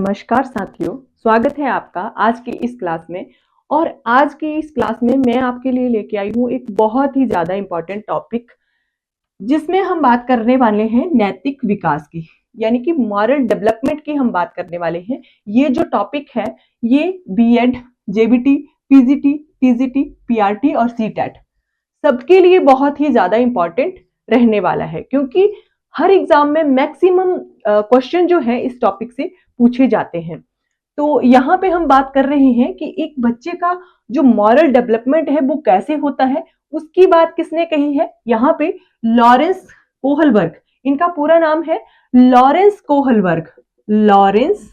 नमस्कार साथियों, स्वागत है आपका आज की इस क्लास में। और आज की इस क्लास में मैं आपके लिए लेके आई हूँ एक बहुत ही ज्यादा इम्पोर्टेंट टॉपिक, जिसमें हम बात करने वाले हैं नैतिक विकास की, यानी कि मॉरल डेवलपमेंट की हम बात करने वाले हैं। ये जो टॉपिक है ये BEd, JBT, PGT, TGT, PRT और सीटेट सबके लिए बहुत ही ज्यादा इम्पोर्टेंट रहने वाला है, क्योंकि हर एग्जाम में मैक्सिमम क्वेश्चन जो है इस टॉपिक से पूछे जाते हैं। तो यहाँ पे हम बात कर रहे हैं कि एक बच्चे का जो मॉरल डेवलपमेंट है वो कैसे होता है, उसकी बात किसने कही है। यहाँ पे लॉरेंस कोहलबर्ग, इनका पूरा नाम है लॉरेंस कोहलबर्ग। लॉरेंस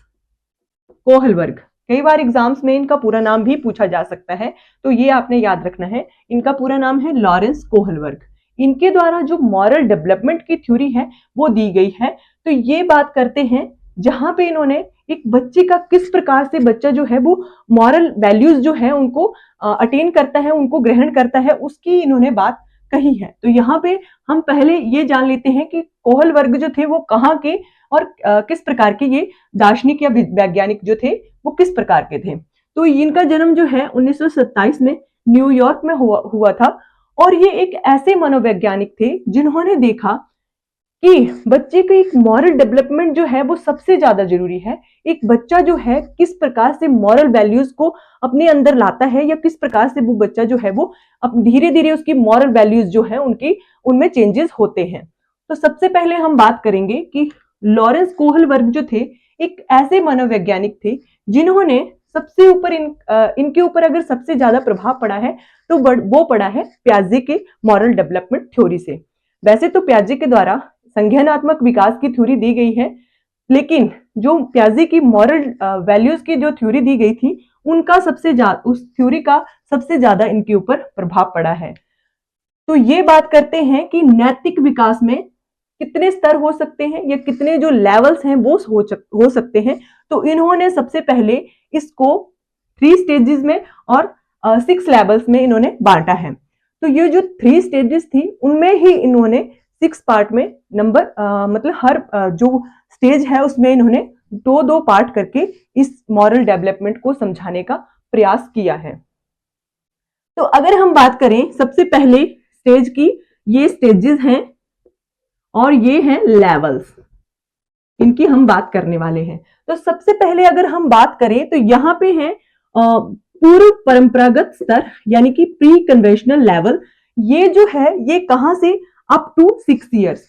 कोहलबर्ग, कई बार एग्जाम्स में इनका पूरा नाम भी पूछा जा सकता है, तो ये आपने याद रखना है। इनका पूरा नाम है लॉरेंस कोहलबर्ग। इनके द्वारा जो मॉरल डेवलपमेंट की थ्योरी है वो दी गई है। तो ये बात करते हैं जहां पे इन्होंने एक बच्चे का किस प्रकार से बच्चा जो है वो मॉरल वैल्यूज जो है उनको अटेन करता है, उनको ग्रहण करता है, उसकी इन्होंने बात कही है। तो यहाँ पे हम पहले ये जान लेते हैं कि कोहलबर्ग जो थे वो कहाँ के और किस प्रकार के ये दार्शनिक या वैज्ञानिक जो थे वो किस प्रकार के थे। तो इनका जन्म जो है 1927 में न्यूयॉर्क में हुआ था। और ये एक ऐसे मनोवैज्ञानिक थे जिन्होंने देखा कि बच्चे का एक मॉरल डेवलपमेंट जो है वो सबसे ज्यादा जरूरी है। एक बच्चा जो है किस प्रकार से मॉरल वैल्यूज को अपने अंदर लाता है, या किस प्रकार से वो बच्चा जो है वो अब धीरे धीरे उसकी मॉरल वैल्यूज जो है उनकी उनमें चेंजेस होते हैं। तो सबसे पहले हम बात करेंगे कि लॉरेंस कोहलबर्ग जो थे एक ऐसे मनोवैज्ञानिक थे जिन्होंने सबसे ऊपर इनके ऊपर अगर सबसे ज्यादा प्रभाव पड़ा है तो वो पड़ा है पियाजे के मॉरल डेवलपमेंट थ्योरी से। वैसे तो पियाजे के द्वारा संज्ञानात्मक विकास की थ्योरी दी गई है, लेकिन जो पियाजे की मॉरल वैल्यूज की जो थ्योरी दी गई थी उनका उस थ्योरी का सबसे ज्यादा इनके ऊपर प्रभाव पड़ा है। तो ये बात करते हैं कि नैतिक विकास में कितने स्तर हो सकते हैं या कितने जो लेवल्स हैं वो हो सकते हैं। तो इन्होंने सबसे पहले इसको 3 स्टेजेस में और 6 लेवल्स में इन्होंने बांटा है। तो ये जो 3 स्टेजेस थी उनमें ही इन्होंने 6 पार्ट में नंबर मतलब हर जो स्टेज है उसमें इन्होंने 2-2 पार्ट करके इस मॉरल डेवलपमेंट को समझाने का प्रयास किया है। तो अगर हम बात करें सबसे पहले स्टेज की, ये स्टेजेस हैं और ये हैं लेवल्स, इनकी हम बात करने वाले हैं। तो सबसे पहले अगर हम बात करें तो यहाँ पे है पूर्व परंपरागत स्तर, यानी कि प्री कन्वेंशनल लेवल। ये जो है ये कहां से अप टू 6 इयर्स,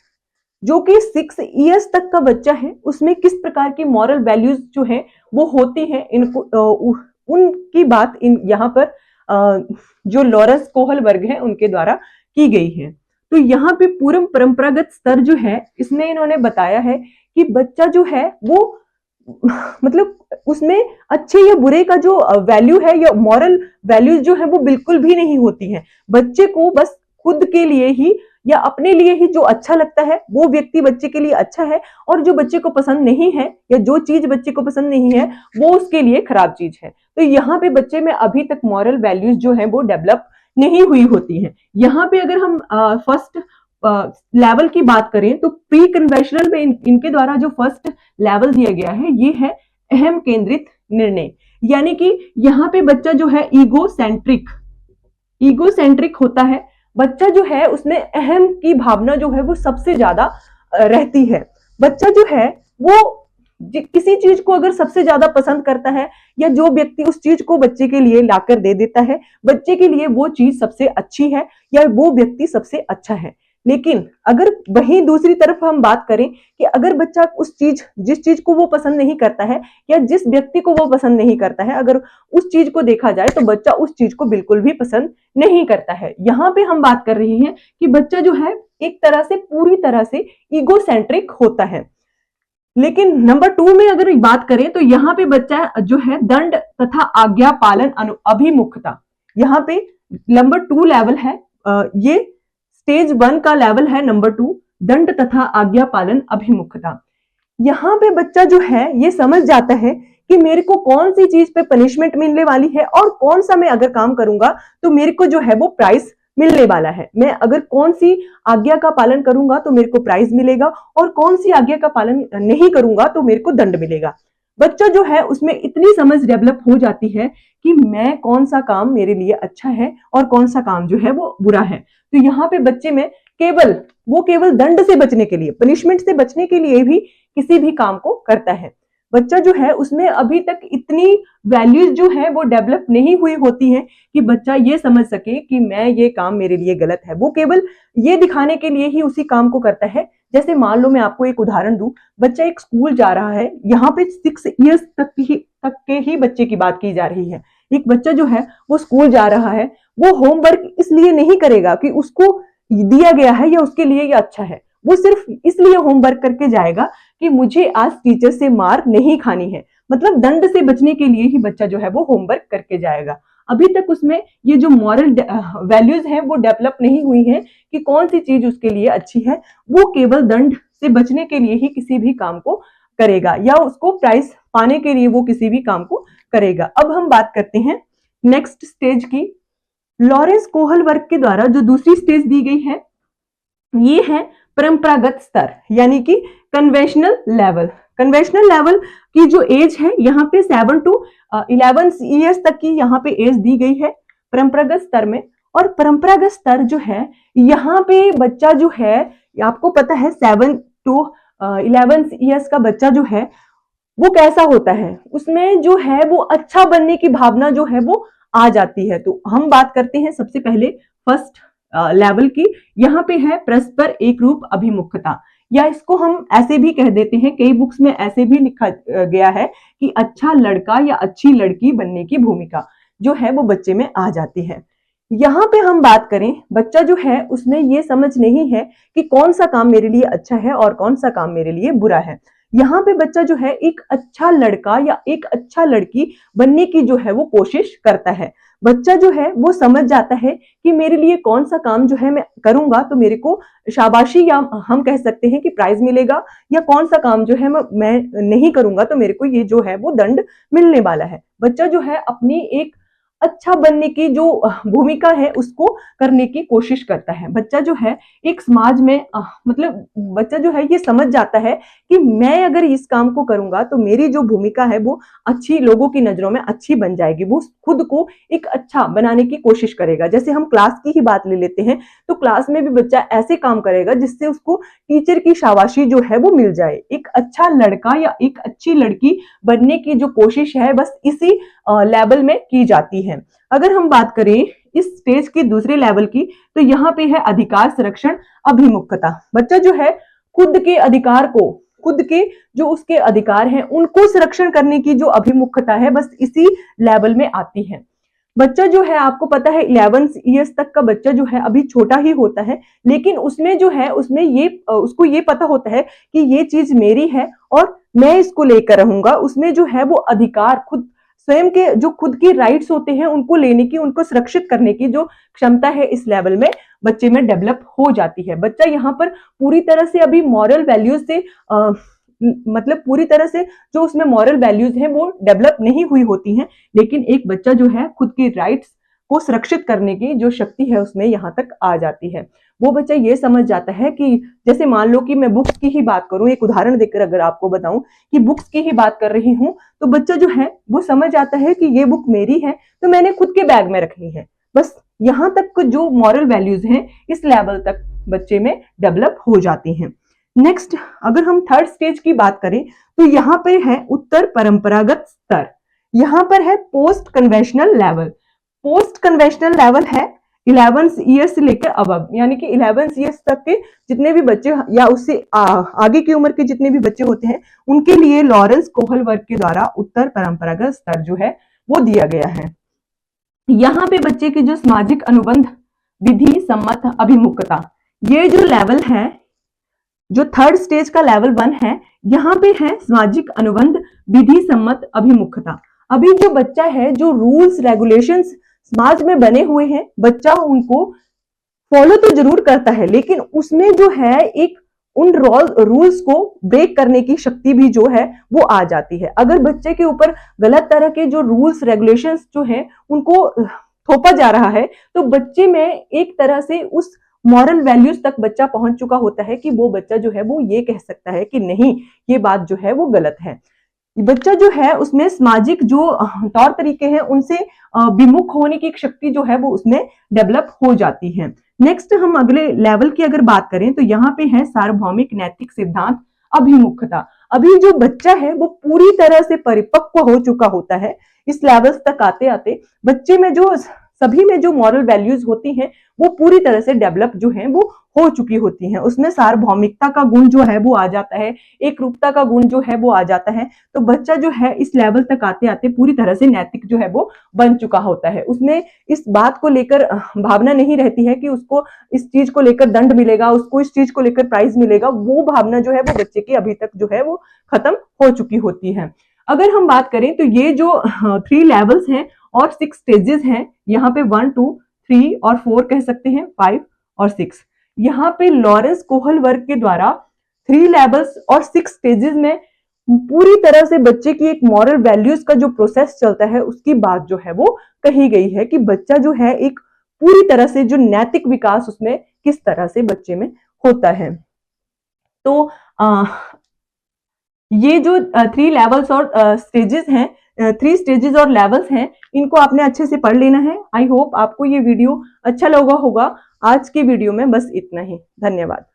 जो कि 6 इयर्स तक का बच्चा है उसमें किस प्रकार की मॉरल वैल्यूज जो है वो होती हैं, इनको उनकी बात यहाँ पर जो लॉरेंस कोहलबर्ग है उनके द्वारा की गई है। तो यहाँ पे पूर्व परंपरागत स्तर जो है इसमें इन्होंने बताया है कि बच्चा जो है वो मतलब उसमें अच्छे या बुरे का जो वैल्यू है या मॉरल वैल्यूज जो है वो बिल्कुल भी नहीं होती है। बच्चे को बस खुद के लिए ही या अपने लिए ही जो अच्छा लगता है वो व्यक्ति बच्चे के लिए अच्छा है, और जो बच्चे को पसंद नहीं है या जो चीज बच्चे को पसंद नहीं है वो उसके लिए खराब चीज है। तो यहाँ पे बच्चे में अभी तक मॉरल वैल्यूज जो है वो डेवलप नहीं हुई होती है। यहाँ पे अगर हम फर्स्ट लेवल की बात करें तो प्री कन्वेंशनल में इनके द्वारा जो फर्स्ट लेवल दिया गया है ये है अहम केंद्रित निर्णय, यानी कि यहाँ पे बच्चा जो है ईगो सेंट्रिक होता है। बच्चा जो है उसमें अहम की भावना जो है वो सबसे ज्यादा रहती है। बच्चा जो है वो किसी चीज को अगर सबसे ज्यादा पसंद करता है या जो व्यक्ति उस चीज को बच्चे के लिए लाकर दे देता है, बच्चे के लिए वो चीज सबसे अच्छी है या वो व्यक्ति सबसे अच्छा है। लेकिन अगर वहीं दूसरी तरफ हम बात करें कि अगर बच्चा जिस चीज को वो पसंद नहीं करता है या जिस व्यक्ति को वो पसंद नहीं करता है, अगर उस चीज को देखा जाए तो बच्चा उस चीज को बिल्कुल भी पसंद नहीं करता है। यहाँ पे हम बात कर रहे हैं कि बच्चा जो है एक तरह से पूरी तरह से ईगो सेंट्रिक होता है। लेकिन नंबर 2 में अगर बात करें तो यहाँ पे बच्चा जो है दंड तथा आज्ञा पालन अभिमुखता, यहाँ पे नंबर 2 लेवल है। ये स्टेज 1 का लेवल है नंबर 2, दंड तथा आज्ञा पालन अभिमुखता। यहाँ पे बच्चा जो है ये समझ जाता है कि मेरे को कौन सी चीज पे पनिशमेंट मिलने वाली है और कौन सा मैं अगर काम करूंगा तो मेरे को जो है वो प्राइज मिलने वाला है। मैं अगर कौन सी आज्ञा का पालन करूंगा तो मेरे को प्राइज मिलेगा और कौन सी आज्ञा का पालन नहीं करूंगा तो मेरे को दंड मिलेगा। बच्चा जो है उसमें इतनी समझ डेवलप हो जाती है कि मैं कौन सा काम मेरे लिए अच्छा है और कौन सा काम जो है वो बुरा है। तो यहाँ पे बच्चे में केवल दंड से बचने के लिए, पनिशमेंट से बचने के लिए भी किसी भी काम को करता है। बच्चा जो है उसमें अभी तक इतनी वैल्यूज जो है वो डेवलप नहीं हुई होती है कि बच्चा ये समझ सके कि मैं ये काम मेरे लिए गलत है। वो केवल ये दिखाने के लिए ही उसी काम को करता है। जैसे मान लो मैं आपको एक उदाहरण दूं, बच्चा एक स्कूल जा रहा है, यहाँ पे 6 इयर्स तक के ही बच्चे की बात की जा रही है। एक बच्चा जो है वो स्कूल जा रहा है, वो होमवर्क इसलिए नहीं करेगा कि उसको दिया गया है या उसके लिए ये अच्छा है, वो सिर्फ इसलिए होमवर्क करके जाएगा कि मुझे आज टीचर से मार नहीं खानी है। मतलब दंड से बचने के लिए ही बच्चा जो है वो होमवर्क करके जाएगा। अभी तक उसमें ये जो मॉरल वैल्यूज हैं वो डेवलप नहीं हुई हैं कि कौन सी चीज उसके लिए अच्छी है। वो केवल दंड से बचने के लिए ही किसी भी काम को करेगा या उसको प्राइज पाने के लिए वो किसी भी काम को करेगा। अब हम बात करते हैं नेक्स्ट स्टेज की। लॉरेंस कोहलबर्ग के द्वारा जो दूसरी स्टेज दी गई है ये है परंपरागत स्तर, यानी कि कन्वेंशनल लेवल। कन्वेंशनल लेवल की जो एज है यहाँ पे 7 to 11 ईयर्स तक की यहाँ पे एज दी गई है परंपरागत स्तर में। और परंपरागत स्तर जो है यहाँ पे बच्चा जो है, आपको पता है 7 to 11 ईयर्स का बच्चा जो है वो कैसा होता है, उसमें जो है वो अच्छा बनने की भावना जो है वो आ जाती है। तो हम बात करते हैं सबसे पहले फर्स्ट लेवल की। यहाँ पे है परस्पर एक रूप अभिमुखता, या इसको हम ऐसे भी कह देते हैं, कई बुक्स में ऐसे भी लिखा गया है कि अच्छा लड़का या अच्छी लड़की बनने की भूमिका जो है वो बच्चे में आ जाती है। यहाँ पे हम बात करें, बच्चा जो है उसमें ये समझ नहीं है कि कौन सा काम मेरे लिए अच्छा है और कौन सा काम मेरे लिए बुरा है। यहाँ पे बच्चा जो है एक अच्छा लड़का या एक अच्छा लड़की बनने की जो है वो कोशिश करता है। बच्चा जो है वो समझ जाता है कि मेरे लिए कौन सा काम जो है मैं करूंगा तो मेरे को शाबाशी या हम कह सकते हैं कि प्राइज मिलेगा, या कौन सा काम जो है मैं नहीं करूंगा तो मेरे को ये जो है वो दंड मिलने वाला है। बच्चा जो है अपनी एक अच्छा बनने की जो भूमिका है उसको करने की कोशिश करता है। बच्चा जो है एक समाज में मतलब बच्चा जो है ये समझ जाता है कि मैं अगर इस काम को करूंगा तो मेरी जो भूमिका है वो अच्छी, लोगों की नजरों में अच्छी बन जाएगी। वो खुद को एक अच्छा बनाने की कोशिश करेगा। जैसे हम क्लास की ही बात ले लेते हैं, तो क्लास में भी बच्चा ऐसे काम करेगा जिससे उसको टीचर की शाबाशी जो है वो मिल जाए। एक अच्छा लड़का या एक अच्छी लड़की बनने की जो कोशिश है बस इसी लेवल में की जाती है। अगर हम बात करें इस स्टेज के दूसरे लेवल की, तो यहाँ पे है अधिकार संरक्षण अभिमुखता। बच्चा जो है खुद के अधिकार को, खुद के जो उसके अधिकार हैं उनको संरक्षण करने की जो अभिमुखता है बस इसी लेवल में आती है। बच्चा जो है आपको पता है 11 ईयर्स तक का बच्चा जो है अभी छोटा ही होता है, लेकिन उसमें जो है उसमें ये उसको ये पता होता है कि ये चीज मेरी है और मैं इसको लेकर रहूंगा। उसमें जो है वो अधिकार, खुद स्वयं के जो खुद की राइट्स होते हैं उनको लेने की, उनको सुरक्षित करने की जो क्षमता है इस लेवल में बच्चे में डेवलप हो जाती है। बच्चा यहाँ पर पूरी तरह से अभी मॉरल वैल्यूज से मतलब पूरी तरह से जो उसमें मॉरल वैल्यूज हैं वो डेवलप नहीं हुई होती हैं, लेकिन एक बच्चा जो है खुद की राइट्स को सुरक्षित करने की जो शक्ति है उसमें यहाँ तक आ जाती है। वो बच्चा ये समझ जाता है कि जैसे मान लो कि मैं बुक्स की ही बात करूं, एक उदाहरण देकर अगर आपको बताऊं कि बुक्स की ही बात कर रही हूं, तो बच्चा जो है वो समझ आता है कि ये बुक मेरी है तो मैंने खुद के बैग में रखनी है। बस यहाँ तक जो मॉरल वैल्यूज हैं इस लेवल तक बच्चे में डेवलप हो जाती हैं। नेक्स्ट अगर हम थर्ड स्टेज की बात करें तो यहाँ पे है उत्तर परंपरागत स्तर। यहाँ पर है post conventional level. Post conventional level है 11 ईयर्स से लेकर अब, यानी कि 11 ईयर्स तक के जितने भी बच्चे या उससे आगे की उम्र के जितने भी बच्चे होते हैं उनके लिए लॉरेंस कोहलबर्ग के द्वारा उत्तर परंपरागत स्तर जो है वो दिया गया है। यहाँ पे बच्चे की जो सामाजिक अनुबंध विधि सम्मत अभिमुखता, ये जो लेवल है, जो थर्ड स्टेज का लेवल 1 है, यहाँ पे है सामाजिक अनुबंध विधि सम्मत अभिमुखता। अभी जो बच्चा है जो रूल्स रेगुलेशंस समाज में बने हुए हैं बच्चा उनको फॉलो तो जरूर करता है, लेकिन उसमें जो है एक उन रूल्स को ब्रेक करने की शक्ति भी जो है वो आ जाती है। अगर बच्चे के ऊपर गलत तरह के जो रूल्स रेगुलेशंस जो है उनको थोपा जा रहा है तो बच्चे में एक तरह से उस मॉरल वैल्यूज तक बच्चा पहुंच चुका होता है कि वो बच्चा जो है वो ये कह सकता है कि नहीं, ये बात जो है वो गलत है। बच्चा जो है उसमें सामाजिक जो तौर तरीके हैं उनसे विमुख होने की एक शक्ति जो है वो उसमें डेवलप हो जाती है। नेक्स्ट हम अगले लेवल की अगर बात करें तो यहाँ पे है सार्वभौमिक नैतिक सिद्धांत अभिमुखता। अभी जो बच्चा है वो पूरी तरह से परिपक्व हो चुका होता है। इस लेवल्स तक आते आते बच्चे में जो सभी में जो मॉरल वैल्यूज होती हैं वो पूरी तरह से डेवलप जो है वो हो चुकी होती हैं। उसमें सार्वभौमिकता का गुण जो है वो आ जाता है, एक रूपता का गुण जो है वो आ जाता है। तो बच्चा जो है इस लेवल तक आते आते पूरी तरह से नैतिक जो है वो बन चुका होता है। उसमें इस बात को लेकर भावना नहीं रहती है कि उसको इस चीज को लेकर दंड मिलेगा, उसको इस चीज को लेकर प्राइज मिलेगा। वो भावना जो है वो बच्चे की अभी तक जो है वो खत्म हो चुकी होती है। अगर हम बात करें तो ये जो 3 लेवल्स हैं और 6 स्टेजेस हैं, यहाँ पे 1 2 3 और 4 कह सकते हैं, 5 और 6। यहाँ पे लॉरेंस कोहल वर्ग के द्वारा 3 लेवल्स और 6 स्टेजेस में पूरी तरह से बच्चे की एक मॉरल वैल्यूज का जो प्रोसेस चलता है उसकी बात जो है वो कही गई है कि बच्चा जो है एक पूरी तरह से जो नैतिक विकास उसमें किस तरह से बच्चे में होता है। तो ये जो 3 लेवल्स और स्टेजेस हैं, 3 स्टेजेस और लेवल्स हैं, इनको आपने अच्छे से पढ़ लेना है। आई होप आपको ये वीडियो अच्छा लगा होगा। आज की वीडियो में बस इतना ही। धन्यवाद।